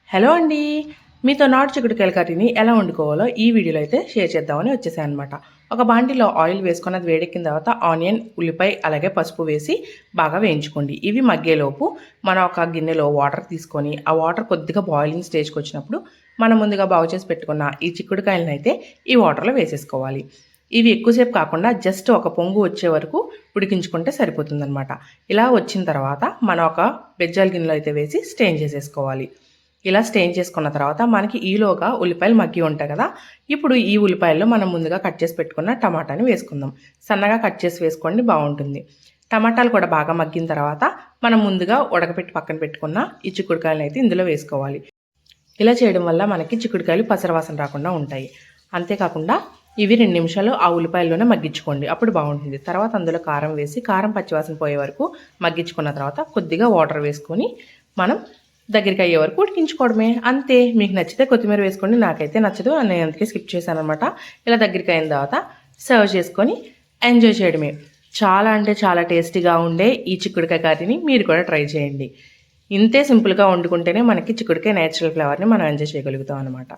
Hello అండి, మీతో నాటు చిక్కుడుకాయల కర్రీని ఎలా వండుకోవాలో ఈ వీడియోలో అయితే షేర్ చేద్దామని వచ్చేసాను అనమాట. ఒక బాండిలో ఆయిల్ వేసుకొని అది వేడెక్కిన తర్వాత ఆనియన్, ఉల్లిపాయ అలాగే పసుపు వేసి బాగా వేయించుకోండి. ఇవి మగ్గేలోపు మనం ఒక గిన్నెలో వాటర్ తీసుకొని ఆ వాటర్ కొద్దిగా బాయిలింగ్ స్టేజ్కి వచ్చినప్పుడు మనం ముందుగా బాగు చేసి పెట్టుకున్న ఈ చిక్కుడుకాయలను అయితే ఈ వాటర్లో వేసేసుకోవాలి. ఇవి ఎక్కువసేపు కాకుండా జస్ట్ ఒక పొంగు వచ్చే వరకు ఉడికించుకుంటే సరిపోతుందన్నమాట. ఇలా వచ్చిన తర్వాత మనం ఒక బెజ్జాల గిన్నెలో అయితే వేసి స్టెయిన్ చేసేసుకోవాలి. ఇలా స్టెయిన్ చేసుకున్న తర్వాత మనకి ఈలోగా ఉల్లిపాయలు మగ్గి ఉంటాయి కదా. ఇప్పుడు ఈ ఉల్లిపాయల్లో మనం ముందుగా కట్ చేసి పెట్టుకున్న టమాటాని వేసుకుందాం. సన్నగా కట్ చేసి వేసుకోండి, బాగుంటుంది. టమాటాలు కూడా బాగా మగ్గిన తర్వాత మనం ముందుగా ఉడకపెట్టి పక్కన పెట్టుకున్న ఈ చిక్కుడుకాయలను అయితే ఇందులో వేసుకోవాలి. ఇలా చేయడం వల్ల మనకి చిక్కుడుకాయలు పసరవాసన రాకుండా ఉంటాయి. అంతేకాకుండా ఇవి 2 నిమిషాలు ఆ ఉల్లిపాయల్లోనే మగ్గించుకోండి, అప్పుడు బాగుంటుంది. తర్వాత అందులో కారం వేసి కారం పచ్చివాసన పోయే వరకు మగ్గించుకున్న తర్వాత కొద్దిగా వాటర్ వేసుకొని మనం దగ్గరికి అయ్యే వరకు ఉడికించుకోవడమే, అంతే. మీకు నచ్చితే కొత్తిమీర వేసుకోండి, నాకైతే నచ్చదు, నేను అందుకే స్కిప్ చేశాను అనమాట. ఇలా దగ్గరికి అయిన తర్వాత సర్వ్ చేసుకొని ఎంజాయ్ చేయడమే. చాలా అంటే చాలా టేస్టీగా ఉండే ఈ చిక్కుడుకాయ కర్రీని మీరు కూడా ట్రై చేయండి. ఇంతే సింపుల్గా వండుకుంటేనే మనకి చిక్కుడుకాయ నేచురల్ ఫ్లేవర్ని మనం ఎంజాయ్ చేయగలుగుతాం అనమాట.